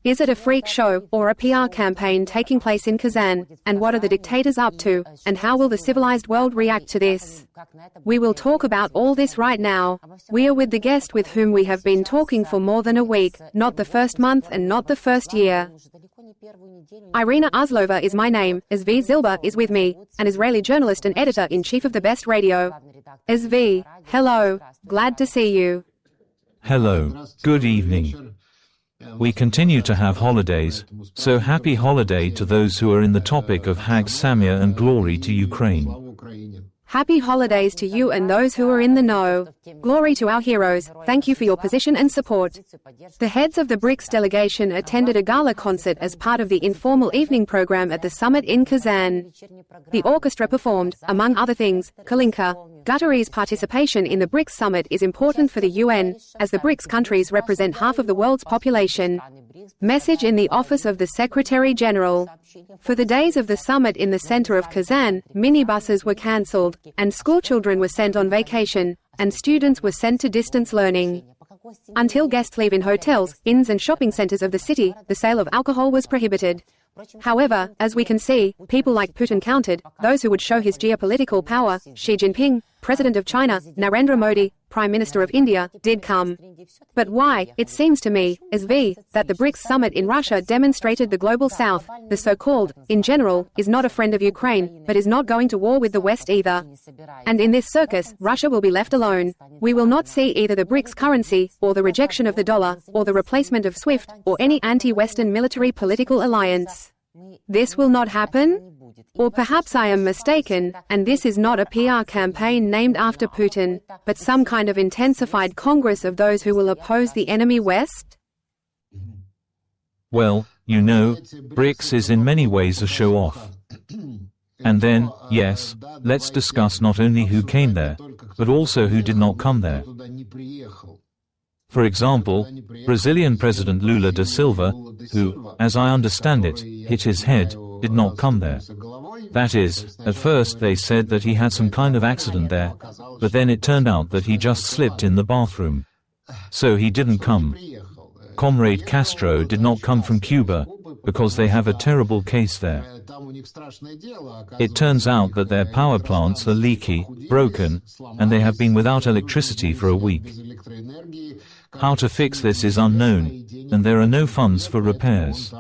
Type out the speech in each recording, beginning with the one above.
Is it a freak show, or a PR campaign taking place in Kazan? And what are the dictators up to? And how will the civilized world react to this? We will talk about all this right now. We are with the guest with whom we have been talking for more than a week, not the first month and not the first year. Iryna Uzlova is my name. Zvi Zilber is with me, an Israeli journalist and editor-in-chief of the Best Radio. Zvi, hello. Glad to see you. Hello. Good evening. We continue to have holidays, so happy holiday to those who are in the topic of Hag Samia and glory to Ukraine. Happy holidays to you and those who are in the know. Glory to our heroes. Thank you for your position and support. The heads of the BRICS delegation attended a gala concert as part of the informal evening program at the summit in Kazan. The orchestra performed, among other things, Kalinka. Qatari's participation in the BRICS summit is important for the UN, as the BRICS countries represent half of the world's population. Message in the Office of the Secretary General. For the days of the summit in the center of Kazan, minibuses were cancelled, and schoolchildren were sent on vacation, and students were sent to distance learning. Until guests leave in hotels, inns and shopping centers of the city, the sale of alcohol was prohibited. However, as we can see, people like Putin counted, those who would show his geopolitical power. Xi Jinping, President of China, Narendra Modi, Prime Minister of India, did come. But why, it seems to me, Zvi, that the BRICS summit in Russia demonstrated the global south, the so-called, in general, is not a friend of Ukraine, but is not going to war with the West either. And in this circus, Russia will be left alone. We will not see either the BRICS currency, or the rejection of the dollar, or the replacement of SWIFT, or any anti-Western military political alliance. This will not happen? Or perhaps I am mistaken, and this is not a PR campaign named after Putin, but some kind of intensified congress of those who will oppose the enemy West? Well, you know, BRICS is in many ways a show-off. And then, yes, let's discuss not only who came there, but also who did not come there. For example, Brazilian President Lula da Silva, who, as I understand it, hit his head, did not come there. That is, at first they said that he had some kind of accident there, but then it turned out that he just slipped in the bathroom. So he didn't come. Comrade Castro did not come from Cuba, because they have a terrible case there. It turns out that their power plants are leaky, broken, and they have been without electricity for a week. How to fix this is unknown, and there are no funds for repairs.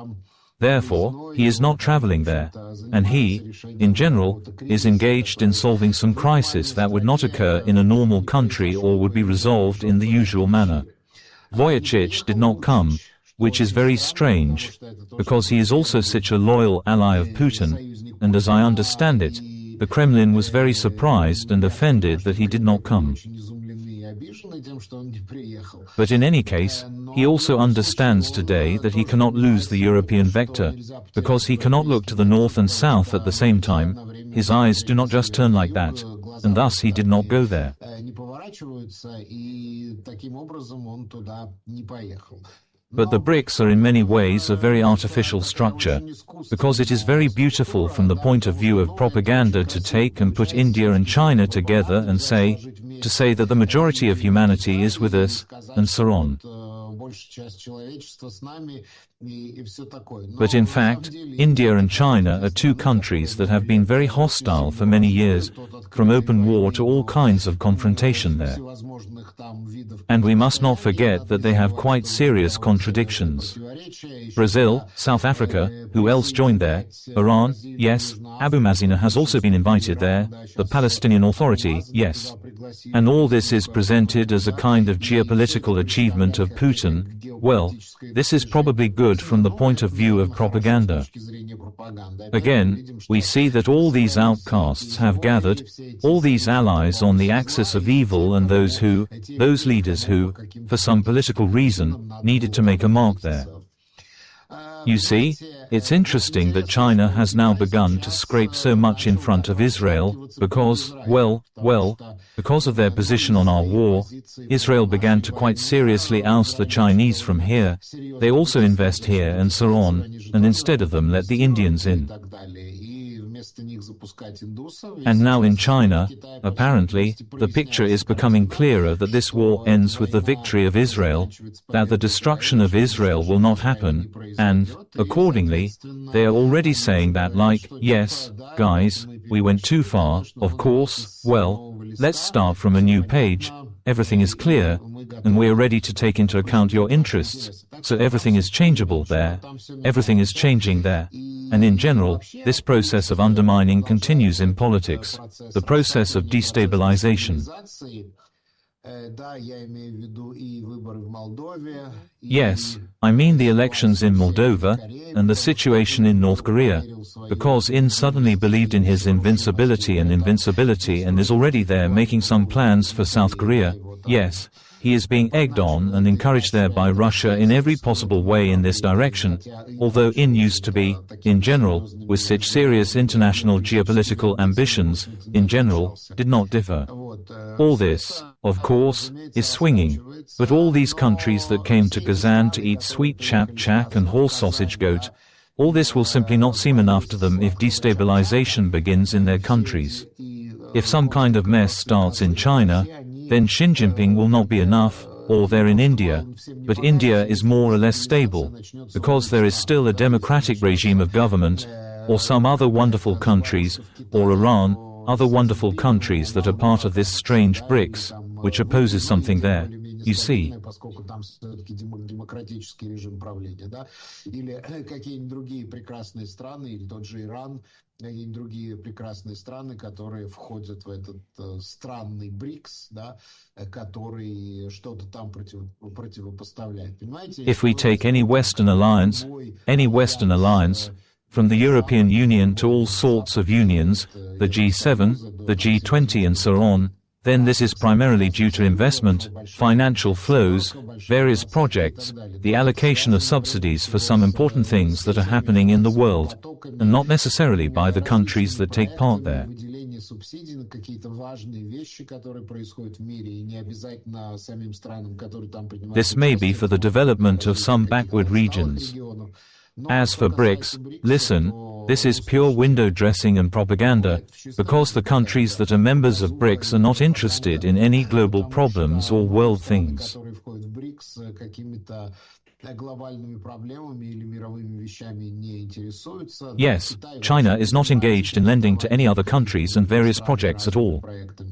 Therefore, he is not traveling there, and he, in general, is engaged in solving some crisis that would not occur in a normal country or would be resolved in the usual manner. Vujicic did not come, which is very strange, because he is also such a loyal ally of Putin, and as I understand it, the Kremlin was very surprised and offended that he did not come. But in any case, he also understands today that he cannot lose the European vector, because he cannot look to the north and south at the same time. His eyes do not just turn like that, and thus he did not go there. But the BRICS are in many ways a very artificial structure, because it is very beautiful from the point of view of propaganda to take and put India and China together and say that the majority of humanity is with us, and so on. But in fact, India and China are two countries that have been very hostile for many years, from open war to all kinds of confrontation there. And we must not forget that they have quite serious contradictions. Brazil, South Africa, who else joined there? Iran, yes, Abu Mazen has also been invited there, the Palestinian Authority, yes. And all this is presented as a kind of geopolitical achievement of Putin. Well, this is probably good from the point of view of propaganda. Again, we see that all these outcasts have gathered, all these allies on the axis of evil, and those leaders who, for some political reason, needed to make a mark there. You see, it's interesting that China has now begun to scrape so much in front of Israel, because, because of their position on our war. Israel began to quite seriously oust the Chinese from here. They also invest here and so on, and instead of them let the Indians in. And now in China, apparently, the picture is becoming clearer that this war ends with the victory of Israel, that the destruction of Israel will not happen, and, accordingly, they are already saying that like, yes, guys, we went too far, of course, well, let's start from a new page, everything is clear, and we are ready to take into account your interests, so everything is changeable there, everything is changing there. And in general, this process of undermining continues in politics, the process of destabilization. Yes, I mean the elections in Moldova, and the situation in North Korea, because In suddenly believed in his invincibility and is already there making some plans for South Korea. Yes, he is being egged on and encouraged there by Russia in every possible way in this direction, although In used to be, in general, with such serious international geopolitical ambitions, in general, did not differ. All this, of course, is swinging, but all these countries that came to Kazan to eat sweet chap-chak and whole sausage goat, all this will simply not seem enough to them if destabilization begins in their countries. If some kind of mess starts in China, then Xi Jinping will not be enough, or they're in India, but India is more or less stable, because there is still a democratic regime of government, or some other wonderful countries, or Iran, other wonderful countries that are part of this strange BRICS, which opposes something there, you see. Другие прекрасные страны, которые входят в этот странный БРИКС, да, который что-то там противопоставляет. Понимаете? If we take any Western alliance, from the European Union to all sorts of unions, the G7, the G20 and so on, then this is primarily due to investment, financial flows, various projects, the allocation of subsidies for some important things that are happening in the world, and not necessarily by the countries that take part there. This may be for the development of some backward regions. As for BRICS, listen, this is pure window dressing and propaganda, because the countries that are members of BRICS are not interested in any global problems or world things. Yes, China is not engaged in lending to any other countries and various projects at all.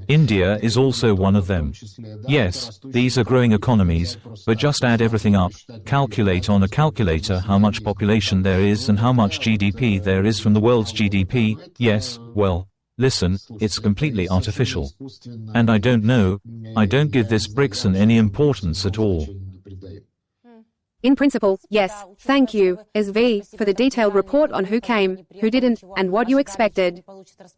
India is also one of them. Yes, these are growing economies, but just add everything up, calculate on a calculator how much population there is and how much GDP there is from the world's GDP, yes, well, listen, it's completely artificial. And I don't know, I don't give this BRICS any importance at all. In principle, yes, thank you, Zvi, for the detailed report on who came, who didn't, and what you expected.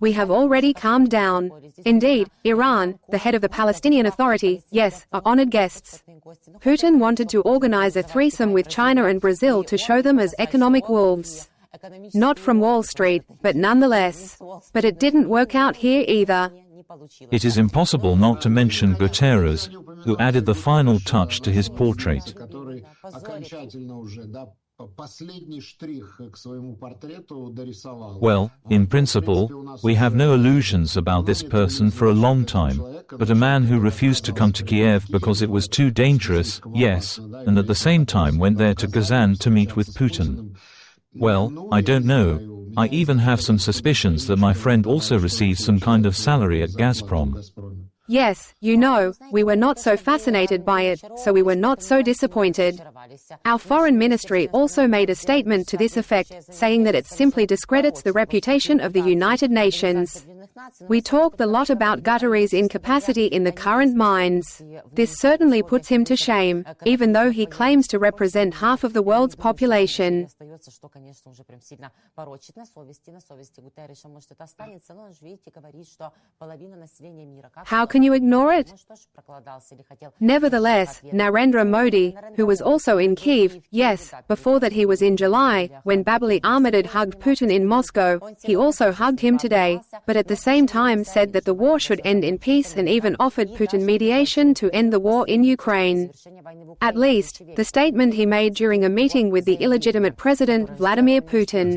We have already calmed down. Indeed, Iran, the head of the Palestinian Authority, yes, are honored guests. Putin wanted to organize a threesome with China and Brazil to show them as economic wolves. Not from Wall Street, but nonetheless. But it didn't work out here either. It is impossible not to mention Guterres, who added the final touch to his portrait. Well, in principle, we have no illusions about this person for a long time, but a man who refused to come to Kiev because it was too dangerous, yes, and at the same time went there to Kazan to meet with Putin. Well, I don't know. I even have some suspicions that my friend also received some kind of salary at Gazprom. Yes, you know, we were not so fascinated by it, so we were not so disappointed. Our foreign ministry also made a statement to this effect, saying that it simply discredits the reputation of the United Nations. We talked a lot about Guterres' incapacity in the current mines. This certainly puts him to shame, even though he claims to represent half of the world's population. How can you ignore it? Nevertheless, Narendra Modi, who was also in Kyiv, yes, before that he was in July, when Babali Ahmedid hugged Putin in Moscow, he also hugged him today, but at the same time said that the war should end in peace and even offered Putin mediation to end the war in Ukraine. At least, the statement he made during a meeting with the illegitimate President Vladimir Putin.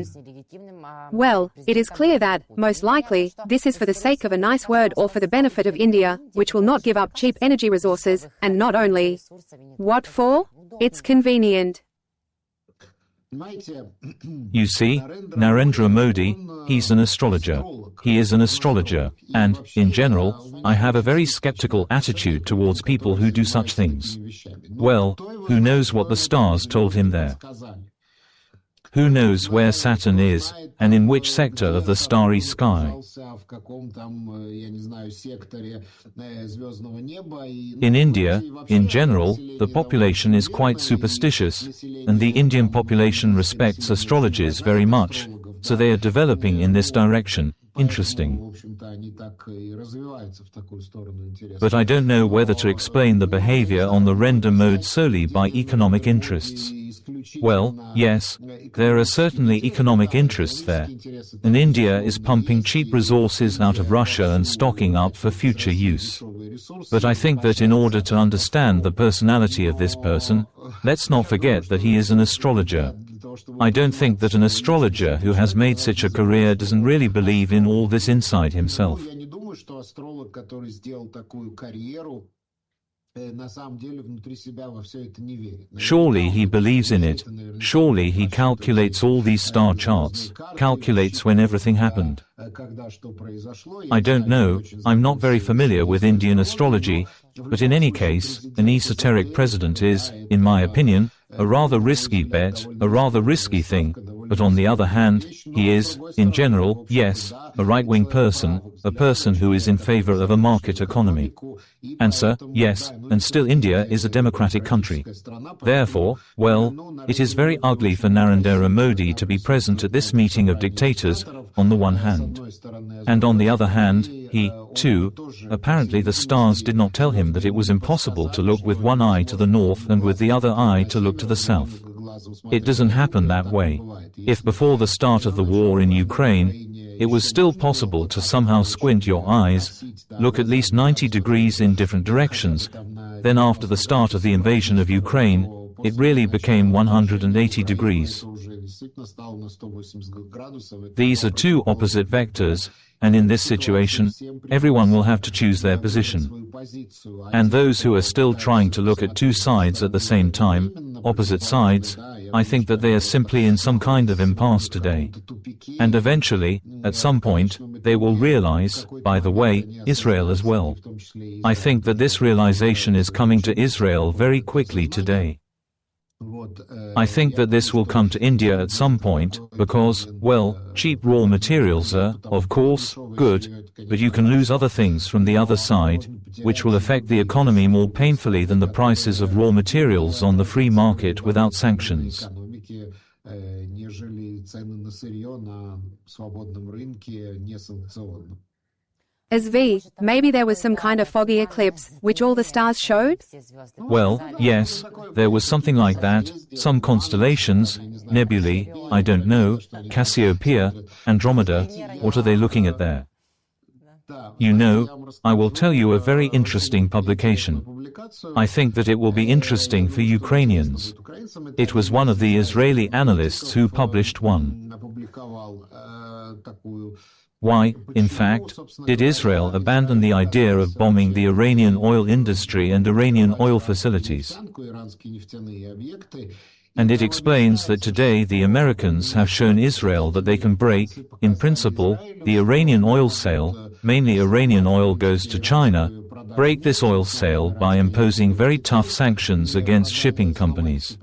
Well, it is clear that, most likely, this is for the sake of a nice word or for the benefit of India, which will not give up cheap energy resources, and not only. What for? It's convenient. You see, Narendra Modi, he's an astrologer. He is an astrologer, and, in general, I have a very skeptical attitude towards people who do such things. Well, who knows what the stars told him there? Who knows where Saturn is, and in which sector of the starry sky? In India, in general, the population is quite superstitious, and the Indian population respects astrologers very much, so they are developing in this direction. Interesting. But I don't know whether to explain the behavior on the render mode solely by economic interests. Well, yes, there are certainly economic interests there, and India is pumping cheap resources out of Russia and stocking up for future use. But I think that in order to understand the personality of this person, let's not forget that he is an astrologer. I don't think that an astrologer who has made such a career doesn't really believe in all this inside himself. Surely he believes in it. Surely he calculates all these star charts, calculates when everything happened. I don't know, I'm not very familiar with Indian astrology, but in any case, an esoteric president is, in my opinion, a rather risky bet, a rather risky thing, but on the other hand, he is, in general, yes, a right-wing person, a person who is in favor of a market economy. Answer, yes, and still India is a democratic country. Therefore, well, it is very ugly for Narendra Modi to be present at this meeting of dictators, on the one hand. And on the other hand, he, too, apparently the stars did not tell him that it was impossible to look with one eye to the north and with the other eye to look to the south. It doesn't happen that way. If before the start of the war in Ukraine, it was still possible to somehow squint your eyes, look at least 90 degrees in different directions, then after the start of the invasion of Ukraine, it really became 180 degrees. These are two opposite vectors, and in this situation, everyone will have to choose their position. And those who are still trying to look at two sides at the same time, opposite sides, I think that they are simply in some kind of impasse today. And eventually, at some point, they will realize, by the way, Israel as well. I think that this realization is coming to Israel very quickly today. I think that this will come to India at some point, because, well, cheap raw materials are, of course, good, but you can lose other things from the other side, which will affect the economy more painfully than the prices of raw materials on the free market without sanctions. Zvi, maybe there was some kind of foggy eclipse, which all the stars showed? Well, yes, there was something like that, some constellations, nebulae, I don't know, Cassiopeia, Andromeda, what are they looking at there? You know, I will tell you a very interesting publication. I think that it will be interesting for Ukrainians. It was one of the Israeli analysts who published one. Why, in fact, did Israel abandon the idea of bombing the Iranian oil industry and Iranian oil facilities? And it explains that today the Americans have shown Israel that they can break, in principle, the Iranian oil sale, mainly Iranian oil goes to China, break this oil sale by imposing very tough sanctions against shipping companies.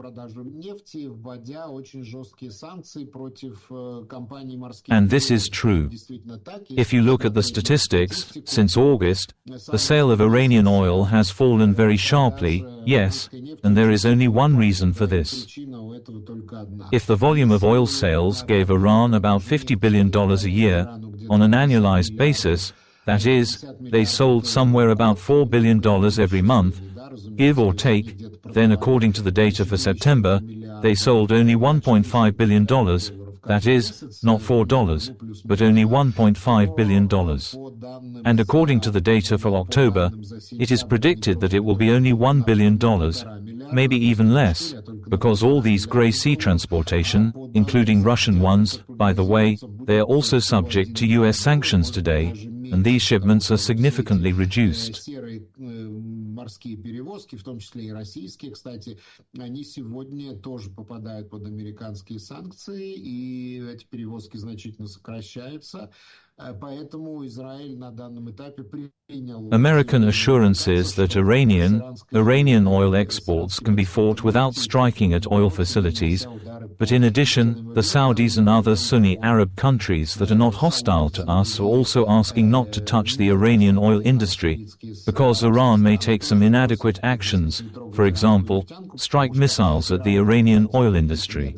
And this is true. If you look at the statistics, since August, the sale of Iranian oil has fallen very sharply, yes, and there is only one reason for this. If the volume of oil sales gave Iran about $50 billion a year, on an annualized basis, that is, they sold somewhere about $4 billion every month, give or take, then according to the data for September, they sold only $1.5 billion, That is, not $4, but only $1.5 billion. And according to the data for October, it is predicted that it will be only $1 billion, maybe even less, because all these grey sea transportation, including Russian ones, by the way, they are also subject to US sanctions today, and these shipments are significantly reduced. Морские перевозки, в том числе и российские, кстати, они сегодня тоже попадают под американские санкции, и эти перевозки значительно сокращаются. Поэтому Израиль на данном этапе принял... American assurances that Iranian oil exports can be fought without striking at oil facilities, but in addition, the Saudis and other Sunni Arab countries that are not hostile to us are also asking not to touch the Iranian oil industry, because Iran may take some inadequate actions, for example, strike missiles at the Iranian oil industry.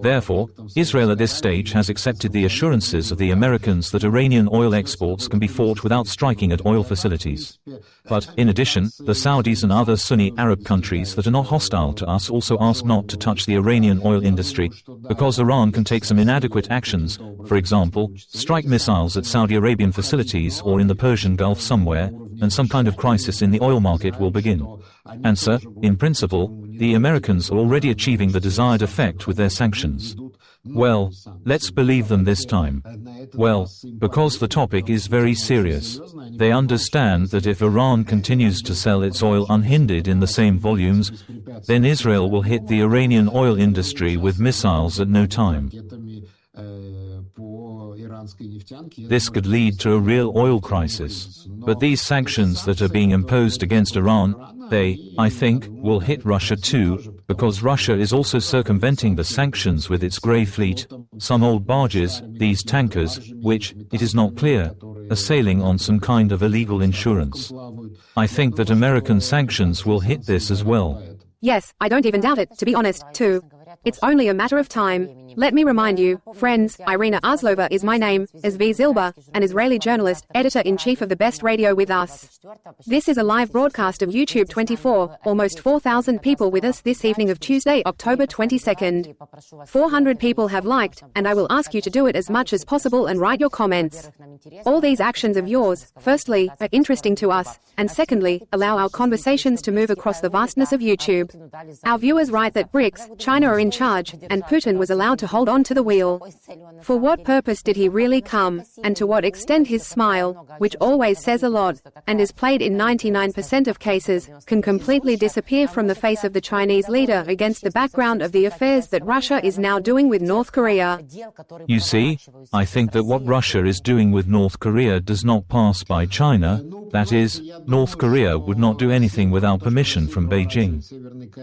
Therefore, Israel at this stage has accepted the assurances of the Americans that Iranian oil exports can be fought without striking at oil facilities. But, in addition, the Saudis and other Sunni Arab countries that are not hostile to us also ask not to touch the Iranian oil industry, because Iran can take some inadequate actions, for example, strike missiles at Saudi Arabian facilities or in the Persian Gulf somewhere, and some kind of crisis in the oil market will begin. Answer: in principle, the Americans are already achieving the desired effect with their sanctions. Well, let's believe them this time. Well, because the topic is very serious. They understand that if Iran continues to sell its oil unhindered in the same volumes, then Israel will hit the Iranian oil industry with missiles at no time. This could lead to a real oil crisis. But these sanctions that are being imposed against Iran, they, I think, will hit Russia too, because Russia is also circumventing the sanctions with its grey fleet, some old barges, these tankers, which, it is not clear, are sailing on some kind of illegal insurance. I think that American sanctions will hit this as well. Yes, I don't even doubt it, to be honest, too. It's only a matter of time. Let me remind you, friends, Iryna Uzlova is my name, Zvi Zilber, an Israeli journalist, editor-in-chief of the Best Radio with us. This is a live broadcast of YouTube 24, almost 4,000 people with us this evening of Tuesday, October 22nd. 400 people have liked, and I will ask you to do it as much as possible and write your comments. All these actions of yours, firstly, are interesting to us, and secondly, allow our conversations to move across the vastness of YouTube. Our viewers write that BRICS, China are in charge, and Putin was allowed to hold on to the wheel. For what purpose did he really come, and to what extent his smile, which always says a lot, and is played in 99% of cases, can completely disappear from the face of the Chinese leader against the background of the affairs that Russia is now doing with North Korea? You see, I think that what Russia is doing with North Korea does not pass by China, that is, North Korea would not do anything without permission from Beijing.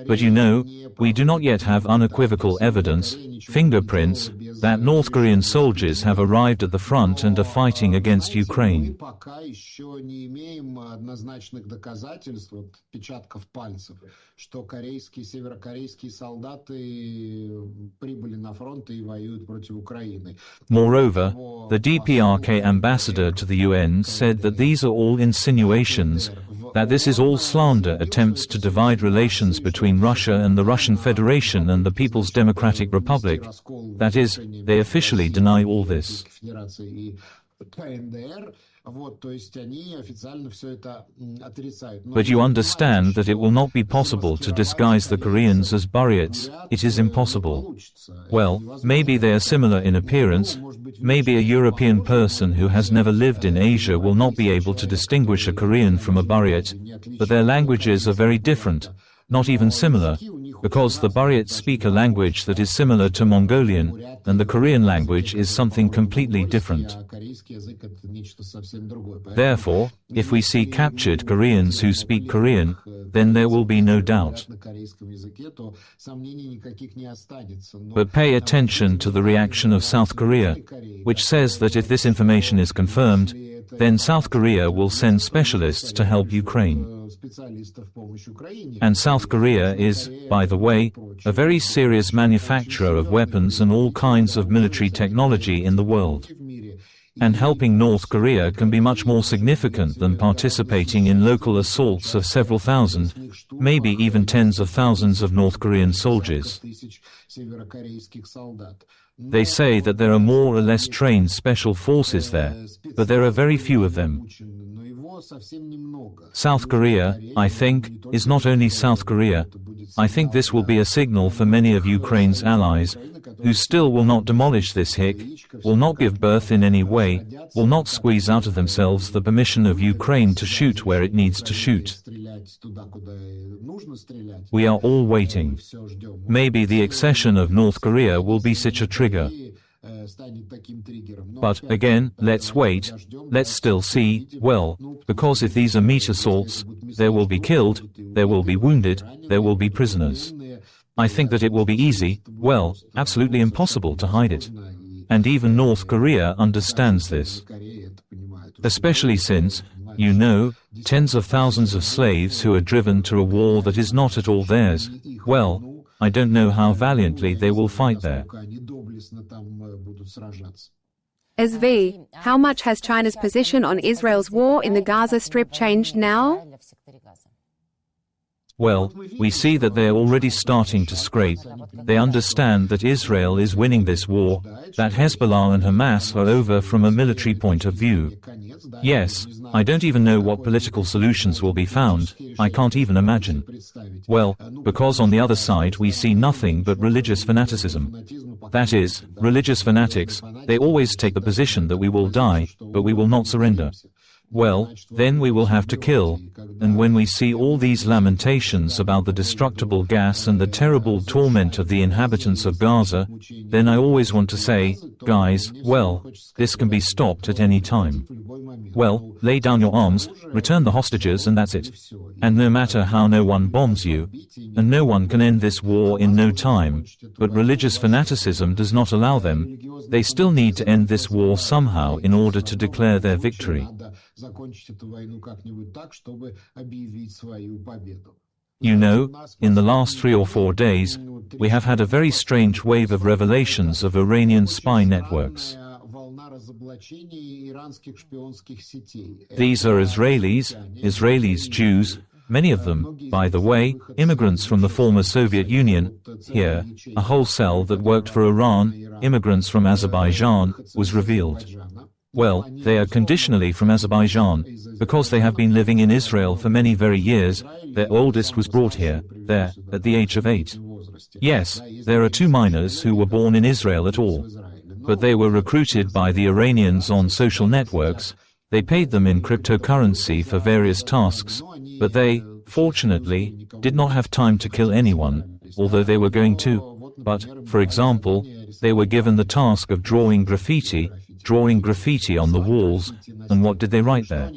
But you know, we do not yet have unequivocal evidence, fingerprints, that North Korean soldiers have arrived at the front and are fighting against Ukraine. Moreover, the DPRK ambassador to the UN said that these are all insinuations, that this is all slander attempts to divide relations between Russia and the Russian Federation and the People's Democratic Republic. That is, they officially deny all this. But you understand that it will not be possible to disguise the Koreans as Buryats, it is impossible. Well, maybe they are similar in appearance, maybe a European person who has never lived in Asia will not be able to distinguish a Korean from a Buryat, but their languages are very different, not even similar, because the Buryats speak a language that is similar to Mongolian, and the Korean language is something completely different. Therefore, if we see captured Koreans who speak Korean, then there will be no doubt. But pay attention to the reaction of South Korea, which says that if this information is confirmed, then South Korea will send specialists to help Ukraine. And South Korea is, by the way, a very serious manufacturer of weapons and all kinds of military technology in the world. And helping North Korea can be much more significant than participating in local assaults of several thousand, maybe even tens of thousands of North Korean soldiers. They say that there are more or less trained special forces there, but there are very few of them. South Korea, I think, is not only South Korea. I think this will be a signal for many of Ukraine's allies, who still will not demolish this hick, will not give birth in any way, will not squeeze out of themselves the permission of Ukraine to shoot where it needs to shoot. We are all waiting. Maybe the accession of North Korea will be such a trigger. But, again, let's wait, let's still see, well, because if these are meat assaults, there will be killed, there will be wounded, there will be prisoners. I think that it will be easy, well, absolutely impossible to hide it. And even North Korea understands this. Especially since, you know, tens of thousands of slaves who are driven to a war that is not at all theirs, well, I don't know how valiantly they will fight there. Zvi, how much has China's position on Israel's war in the Gaza Strip changed now? Well, we see that they are already starting to scrape. They understand that Israel is winning this war, that Hezbollah and Hamas are over from a military point of view. Yes, I don't even know what political solutions will be found, I can't even imagine. Well, because on the other side we see nothing but religious fanaticism. That is, religious fanatics, they always take the position that we will die, but we will not surrender. Well, then we will have to kill, and when we see all these lamentations about the destructible gas and the terrible torment of the inhabitants of Gaza, then I always want to say, guys, well, this can be stopped at any time. Well, lay down your arms, return the hostages and that's it. And no matter how no one bombs you, and no one can end this war in no time, but religious fanaticism does not allow them, they still need to end this war somehow in order to declare their victory. You know, in the last 3 or 4 days, we have had a very strange wave of revelations of Iranian spy networks. These are Israelis, Jews, many of them, by the way, immigrants from the former Soviet Union. Here, a whole cell that worked for Iran, immigrants from Azerbaijan, was revealed. Well, they are conditionally from Azerbaijan, because they have been living in Israel for many very years. Their oldest was brought here, there, at the age of 8. Yes, there are 2 minors who were born in Israel at all. But they were recruited by the Iranians on social networks. They paid them in cryptocurrency for various tasks, but they, fortunately, did not have time to kill anyone, although they were going to. But, for example, they were given the task of drawing graffiti on the walls, and what did they write there?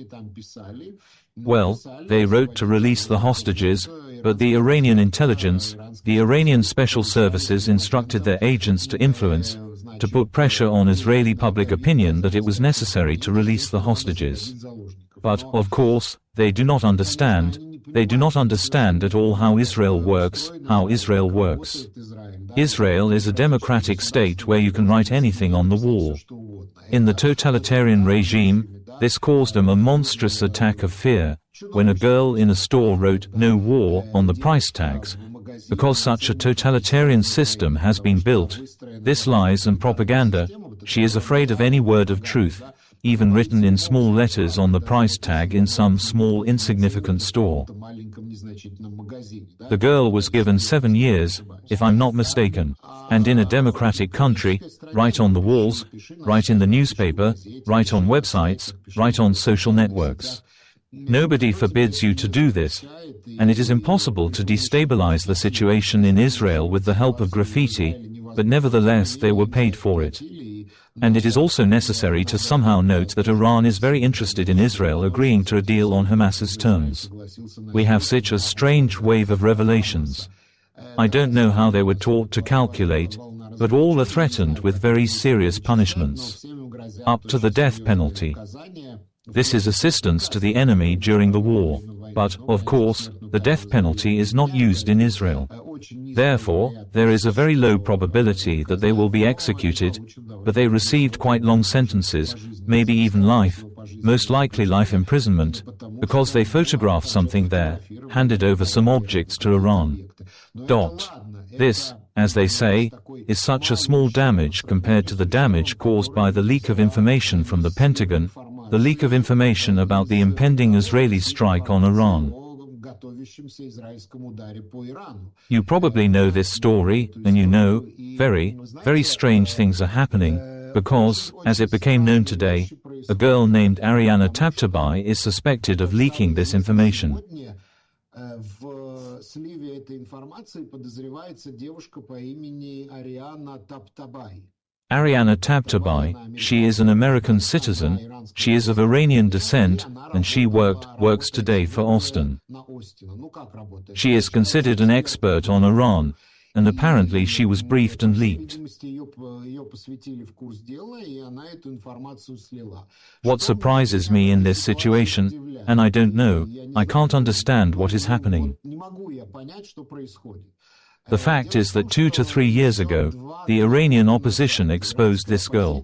Well, they wrote to release the hostages, but the Iranian intelligence, the Iranian special services instructed their agents to influence, to put pressure on Israeli public opinion that it was necessary to release the hostages. But, of course, they do not understand at all how Israel works. Israel is a democratic state where you can write anything on the wall. In the totalitarian regime, this caused them a monstrous attack of fear, when a girl in a store wrote "No War" on the price tags. Because such a totalitarian system has been built, this lies and propaganda, she is afraid of any word of truth, even written in small letters on the price tag in some small insignificant store. The girl was given 7 years, if I'm not mistaken, and in a democratic country, write on the walls, write in the newspaper, write on websites, write on social networks. Nobody forbids you to do this, and it is impossible to destabilize the situation in Israel with the help of graffiti, but nevertheless they were paid for it. And it is also necessary to somehow note that Iran is very interested in Israel agreeing to a deal on Hamas's terms. We have such a strange wave of revelations. I don't know how they were taught to calculate, but all are threatened with very serious punishments, up to the death penalty. This is assistance to the enemy during the war. But, of course, the death penalty is not used in Israel. Therefore, there is a very low probability that they will be executed, but they received quite long sentences, maybe even life, most likely life imprisonment, because they photographed something there, handed over some objects to Iran. This, as they say, is such a small damage compared to the damage caused by the leak of information from the Pentagon, the leak of information about the impending Israeli strike on Iran. You probably know this story, and you know, very, very strange things are happening, because, as it became known today, a girl named Iryna Uzlova is suspected of leaking this information. Iryna Uzlova, she is an American citizen, she is of Iranian descent, and she works today for Austin. She is considered an expert on Iran, and apparently she was briefed and leaked. What surprises me in this situation, and I don't know, I can't understand what is happening. The fact is that 2 to 3 years ago, the Iranian opposition exposed this girl.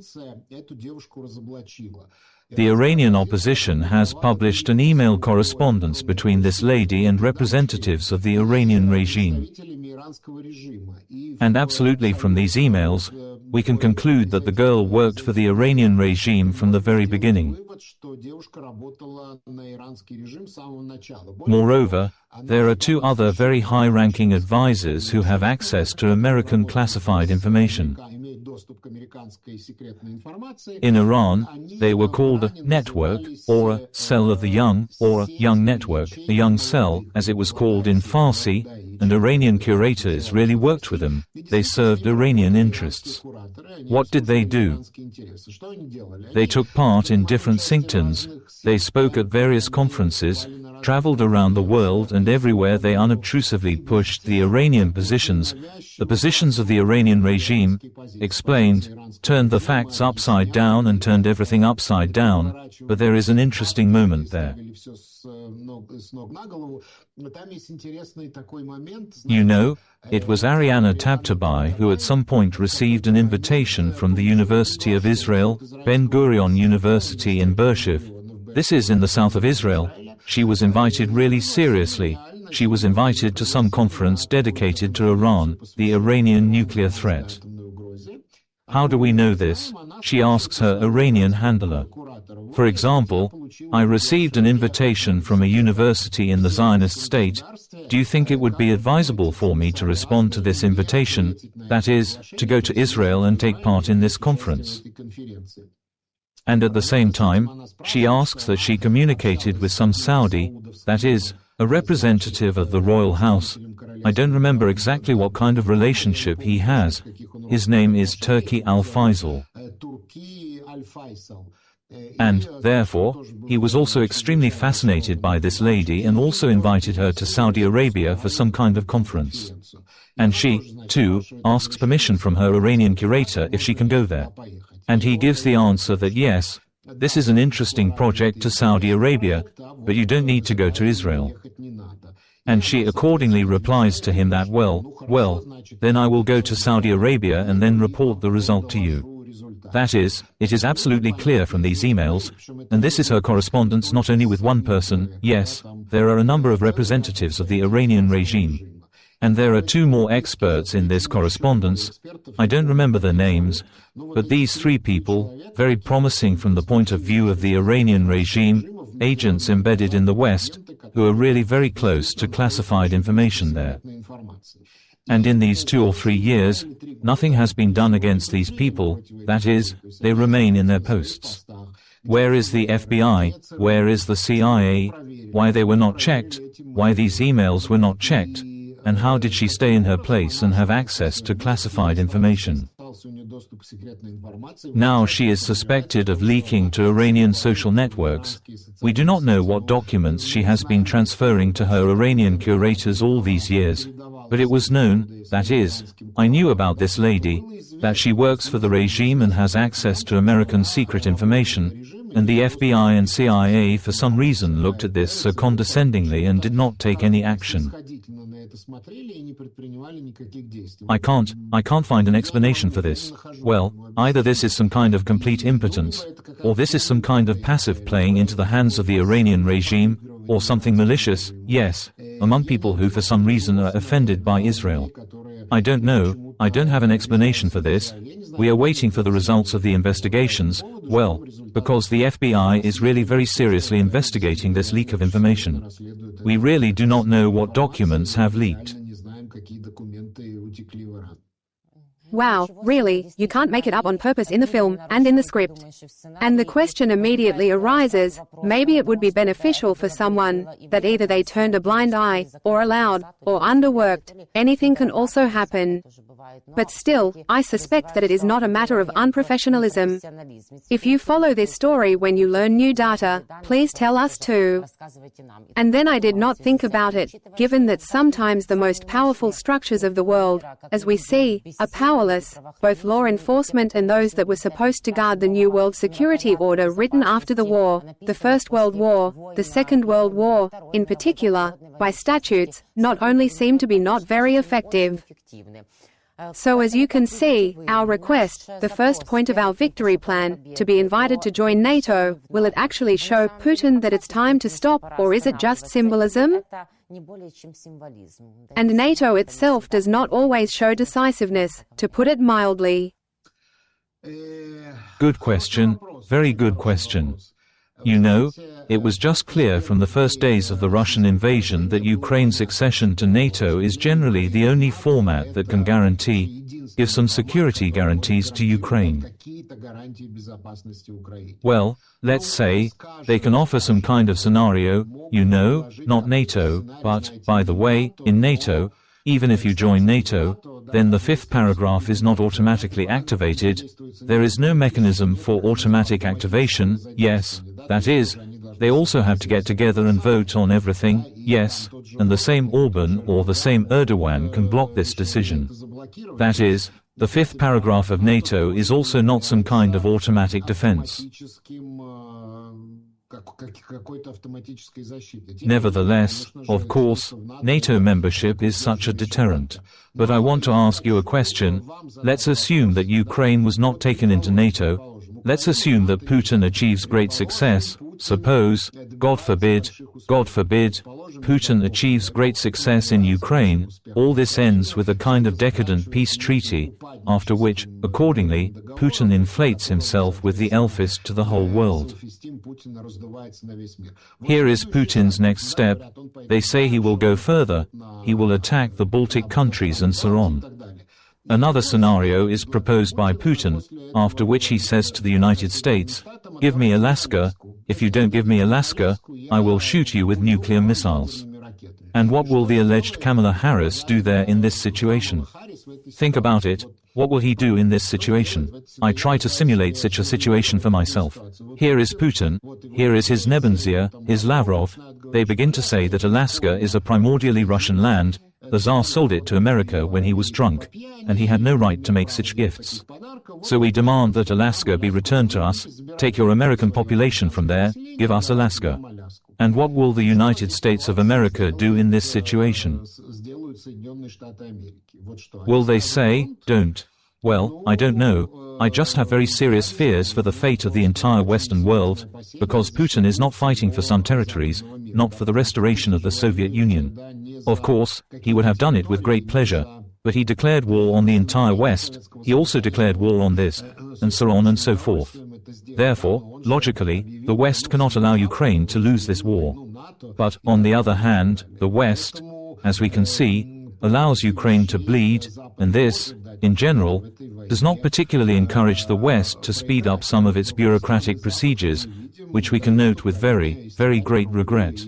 The Iranian opposition has published an email correspondence between this lady and representatives of the Iranian regime. And absolutely from these emails, we can conclude that the girl worked for the Iranian regime from the very beginning. Moreover, there are 2 other very high-ranking advisors who have access to American classified information. In Iran, they were called a network, or a cell of the young, or a young network, a young cell, as it was called in Farsi, and Iranian curators really worked with them. They served Iranian interests. What did they do? They took part in different think-tanks, they spoke at various conferences, traveled around the world, and everywhere they unobtrusively pushed the Iranian positions, the positions of the Iranian regime, explained, turned the facts upside down and turned everything upside down, but there is an interesting moment there. You know, it was Iryna Uzlova who at some point received an invitation from the University of Israel, Ben Gurion University in Beersheba. This is in the south of Israel. She was invited really seriously. She was invited to some conference dedicated to Iran, the Iranian nuclear threat. How do we know this? She asks her Iranian handler. For example, I received an invitation from a university in the Zionist state. Do you think it would be advisable for me to respond to this invitation, that is, to go to Israel and take part in this conference? And at the same time, she asks that she communicated with some Saudi, that is, a representative of the royal house. I don't remember exactly what kind of relationship he has. His name is Turki Al-Faisal. And, therefore, he was also extremely fascinated by this lady and also invited her to Saudi Arabia for some kind of conference. And she, too, asks permission from her Iranian curator if she can go there. And he gives the answer that yes, this is an interesting project to Saudi Arabia, but you don't need to go to Israel. And she accordingly replies to him that well, then I will go to Saudi Arabia and then report the result to you. That is, it is absolutely clear from these emails, and this is her correspondence not only with one person, yes, there are a number of representatives of the Iranian regime. And there are 2 more experts in this correspondence. I don't remember their names, but these 3 people, very promising from the point of view of the Iranian regime, agents embedded in the West, who are really very close to classified information there. And in these 2 or 3 years, nothing has been done against these people, that is, they remain in their posts. Where is the FBI? Where is the CIA? Why they were not checked? Why these emails were not checked? And how did she stay in her place and have access to classified information? Now she is suspected of leaking to Iranian social networks. We do not know what documents she has been transferring to her Iranian curators all these years, but it was known, that is, I knew about this lady, that she works for the regime and has access to American secret information, and the FBI and CIA for some reason looked at this so condescendingly and did not take any action. I can't find an explanation for this. Well, either this is some kind of complete impotence, or this is some kind of passive playing into the hands of the Iranian regime, or something malicious, yes, among people who for some reason are offended by Israel. I don't know, I don't have an explanation for this. We are waiting for the results of the investigations, well, because the FBI is really very seriously investigating this leak of information. We really do not know what documents have leaked. Wow, really, you can't make it up on purpose in the film, and in the script. And the question immediately arises, maybe it would be beneficial for someone, that either they turned a blind eye, or allowed, or underworked, anything can also happen. But still, I suspect that it is not a matter of unprofessionalism. If you follow this story when you learn new data, please tell us too. And then I did not think about it, given that sometimes the most powerful structures of the world, as we see, are powerless, both law enforcement and those that were supposed to guard the New World Security Order written after the war, the First World War, the Second World War, in particular, by statutes, not only seem to be not very effective. So as you can see, our request, the first point of our victory plan, to be invited to join NATO, will it actually show Putin that it's time to stop, or is it just symbolism? And NATO itself does not always show decisiveness, to put it mildly. Good question, very good question. You know, it was just clear from the first days of the Russian invasion that Ukraine's accession to NATO is generally the only format that can give some security guarantees to Ukraine. Well, let's say, they can offer some kind of scenario, you know, not NATO, but, by the way, in NATO, even if you join NATO, then the fifth paragraph is not automatically activated. There is no mechanism for automatic activation, yes, that is, they also have to get together and vote on everything, yes, and the same Orban or the same Erdogan can block this decision. That is, the fifth paragraph of NATO is also not some kind of automatic defense. Nevertheless, of course, NATO membership is such a deterrent. But I want to ask you a question. Let's assume that Ukraine was not taken into NATO. Let's assume that Putin achieves great success. Suppose, God forbid, Putin achieves great success in Ukraine. All this ends with a kind of decadent peace treaty, after which, accordingly, Putin inflates himself with the elfist to the whole world. Here is Putin's next step. They say he will go further. He will attack the Baltic countries and so on. Another scenario is proposed by Putin, after which he says to the United States, "Give me Alaska. If you don't give me Alaska, I will shoot you with nuclear missiles." And what will the alleged Kamala Harris do there in this situation? Think about it. What will he do in this situation? I try to simulate such a situation for myself. Here is Putin, here is his Nebenzia, his Lavrov. They begin to say that Alaska is a primordially Russian land. The Tsar sold it to America when he was drunk, and he had no right to make such gifts. So we demand that Alaska be returned to us. Take your American population from there, give us Alaska. And what will the United States of America do in this situation? Will they say, "Don't"? Well, I don't know. I just have very serious fears for the fate of the entire Western world, because Putin is not fighting for some territories, not for the restoration of the Soviet Union. Of course, he would have done it with great pleasure, but he declared war on the entire West, he also declared war on this, and so on and so forth. Therefore, logically, the West cannot allow Ukraine to lose this war. But, on the other hand, the West, as we can see, allows Ukraine to bleed, and this, in general, does not particularly encourage the West to speed up some of its bureaucratic procedures, which we can note with very, very great regret.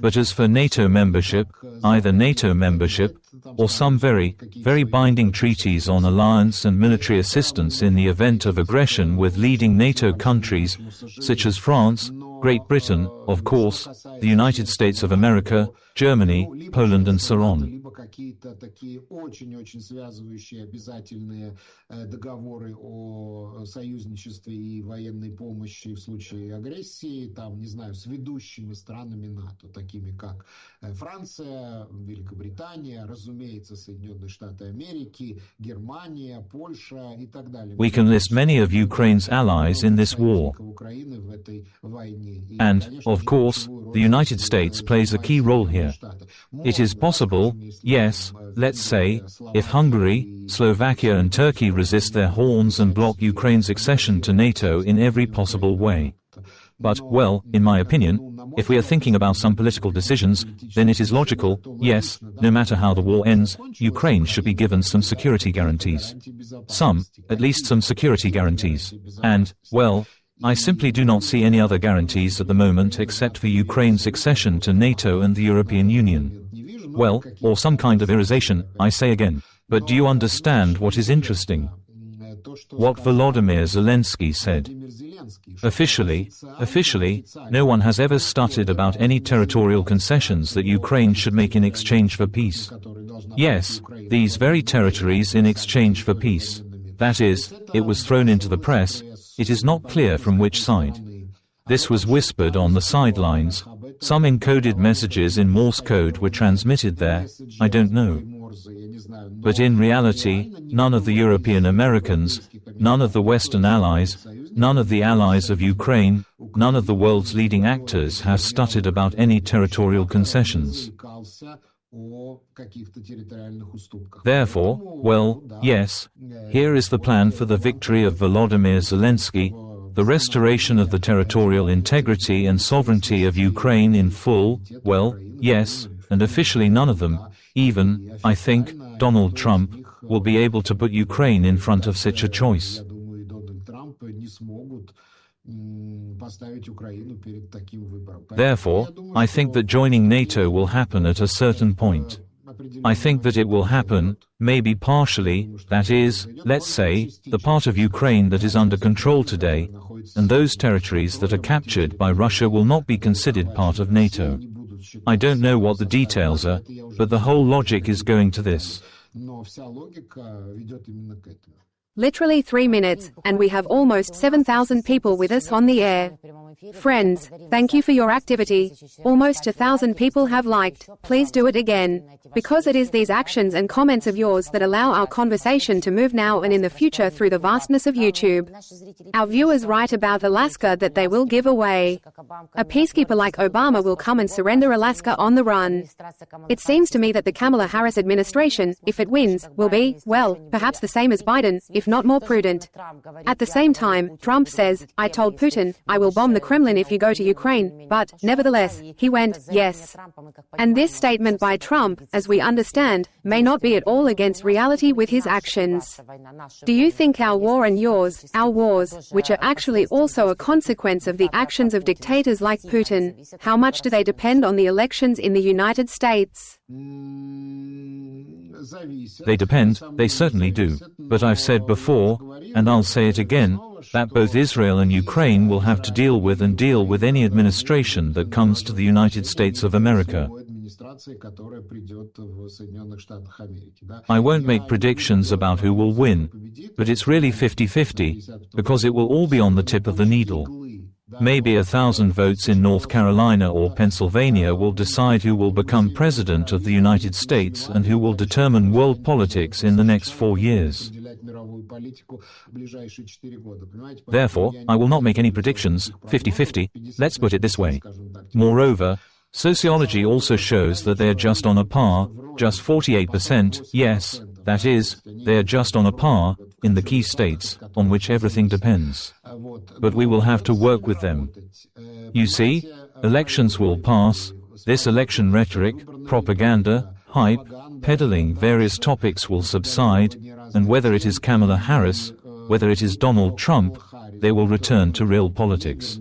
But as for NATO membership, either NATO membership, or some very, very binding treaties on alliance and military assistance in the event of aggression with leading NATO countries, such as France, Great Britain, of course, the United States of America, Germany, Poland and so on. Либо какие-то такие очень-очень связывающие обязательные договоры о союзничестве и военной помощи в случае агрессии, там, не знаю, с ведущими странами НАТО, такими как Франция, Великобритания, разумеется, Соединенные Штаты Америки, Германия, Польша и так далее. We can list many of Ukraine's allies in this war. And, of course, the United States plays a key role here. It is possible, yes, let's say, if Hungary, Slovakia and Turkey resist their horns and block Ukraine's accession to NATO in every possible way. But, well, in my opinion, if we are thinking about some political decisions, then it is logical, yes, no matter how the war ends, Ukraine should be given some security guarantees. Some, at least some security guarantees. And, well, I simply do not see any other guarantees at the moment except for Ukraine's accession to NATO and the European Union. Well, or some kind of erasation, I say again. But do you understand what is interesting? What Volodymyr Zelenskyy said. Officially, no one has ever stuttered about any territorial concessions that Ukraine should make in exchange for peace. Yes, these very territories in exchange for peace. That is, it was thrown into the press, it is not clear from which side. This was whispered on the sidelines, some encoded messages in Morse code were transmitted there, I don't know. But in reality, none of the European Americans, none of the Western allies, none of the allies of Ukraine, none of the world's leading actors have stuttered about any territorial concessions. Therefore, well, yes, here is the plan for the victory of Volodymyr Zelenskyy, the restoration of the territorial integrity and sovereignty of Ukraine in full, well, yes, and officially none of them, even, I think, Donald Trump, will be able to put Ukraine in front of such a choice. Therefore, I think that joining NATO will happen at a certain point. I think that it will happen, maybe partially, that is, let's say, the part of Ukraine that is under control today, and those territories that are captured by Russia will not be considered part of NATO. I don't know what the details are, but the whole logic is going to this. Literally 3 minutes, and we have almost 7,000 people with us on the air. Friends, thank you for your activity. Almost 1,000 people have liked. Please do it again. Because it is these actions and comments of yours that allow our conversation to move now and in the future through the vastness of YouTube. Our viewers write about Alaska that they will give away. A peacekeeper like Obama will come and surrender Alaska on the run. It seems to me that the Kamala Harris administration, if it wins, will be, well, perhaps the same as Biden, if not more prudent. At the same time, Trump says, I told Putin, I will bomb the Kremlin if you go to Ukraine, but, nevertheless, he went, yes. And this statement by Trump, as we understand, may not be at all against reality with his actions. Do you think our war and yours, our wars, which are actually also a consequence of the actions of dictators like Putin, how much do they depend on the elections in the United States? They depend, they certainly do. But I've said before, and I'll say it again, that both Israel and Ukraine will have to deal with any administration that comes to the United States of America. I won't make predictions about who will win, but it's really 50-50, because it will all be on the tip of the needle. Maybe 1,000 votes in North Carolina or Pennsylvania will decide who will become President of the United States and who will determine world politics in the next 4 years. Therefore, I will not make any predictions, 50-50, let's put it this way. Moreover, sociology also shows that they are just on a par, just 48%, yes, that is, they are just on a par, in the key states, on which everything depends. But we will have to work with them. You see, elections will pass, this election rhetoric, propaganda, hype, peddling various topics will subside, and whether it is Kamala Harris, whether it is Donald Trump, they will return to real politics.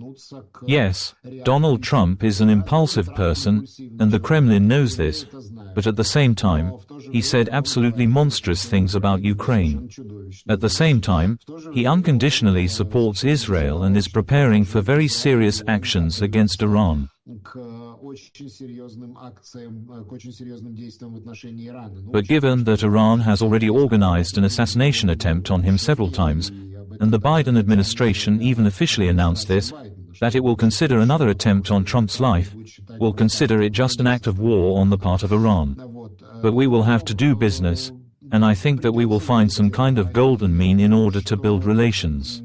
Yes, Donald Trump is an impulsive person, and the Kremlin knows this, but at the same time, he said absolutely monstrous things about Ukraine. At the same time, he unconditionally supports Israel and is preparing for very serious actions against Iran. But given that Iran has already organized an assassination attempt on him several times, and the Biden administration even officially announced this, that it will consider another attempt on Trump's life, will consider it just an act of war on the part of Iran. But we will have to do business, and I think that we will find some kind of golden mean in order to build relations.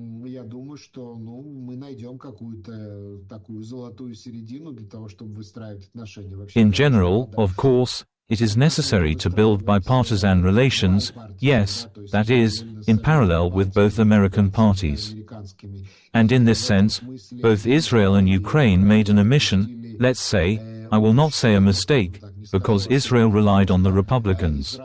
In general, of course, it is necessary to build bipartisan relations, yes, that is, in parallel with both American parties. And in this sense, both Israel and Ukraine made an omission, let's say, I will not say a mistake, because Israel relied on the Republicans.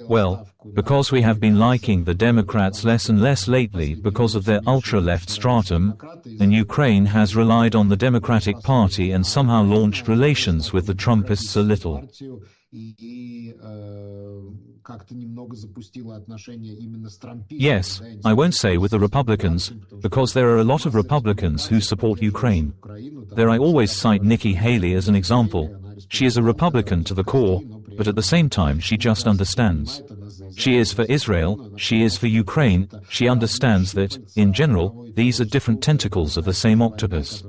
Well, because we have been liking the Democrats less and less lately because of their ultra-left stratum, and Ukraine has relied on the Democratic Party and somehow launched relations with the Trumpists a little. Yes, I won't say with the Republicans, because there are a lot of Republicans who support Ukraine. There I always cite Nikki Haley as an example. She is a Republican to the core, but at the same time she just understands. She is for Israel, she is for Ukraine, she understands that, in general, these are different tentacles of the same octopus.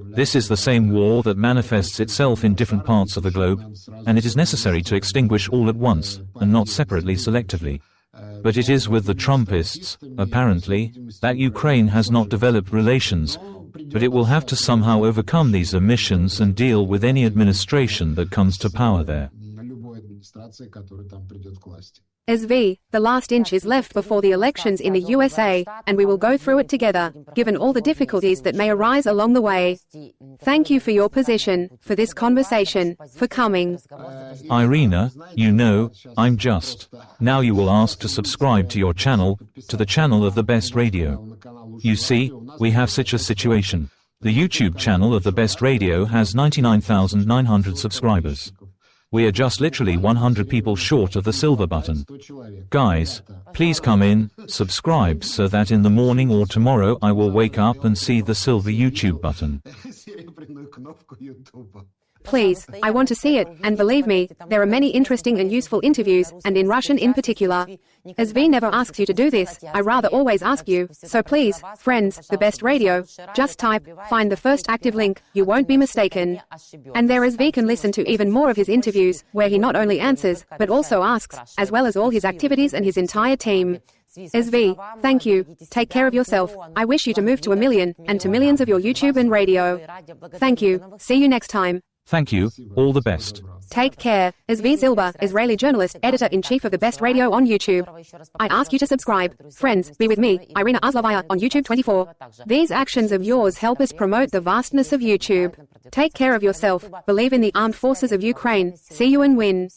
This is the same war that manifests itself in different parts of the globe, and it is necessary to extinguish all at once, and not separately selectively. But it is with the Trumpists, apparently, that Ukraine has not developed relations, but it will have to somehow overcome these omissions and deal with any administration that comes to power there. Zvi, the last inch is left before the elections in the USA, and we will go through it together, given all the difficulties that may arise along the way. Thank you for your position, for this conversation, for coming. Iryna, you know, I'm just. Now you will ask to subscribe to your channel, to the channel of the best radio. You see, we have such a situation. The YouTube channel of the best radio has 99,900 subscribers. We are just literally 100 people short of the silver button. Guys, please come in, subscribe so that in the morning or tomorrow I will wake up and see the silver YouTube button. Please, I want to see it, and believe me, there are many interesting and useful interviews, and in Russian in particular. Zvi never asks you to do this, I rather always ask you, so please, friends, the best radio, just type, find the first active link, you won't be mistaken. And there Zvi can listen to even more of his interviews, where he not only answers, but also asks, as well as all his activities and his entire team. Zvi, thank you, take care of yourself, I wish you to move to 1 million, and to millions of your YouTube and radio. Thank you, see you next time. Thank you, all the best. Take care. Zvi Zilber, Israeli journalist, editor-in-chief of the best radio on YouTube. I ask you to subscribe. Friends, be with me, Iryna Uzlova, on YouTube 24. These actions of yours help us promote the vastness of YouTube. Take care of yourself, believe in the armed forces of Ukraine, see you and win.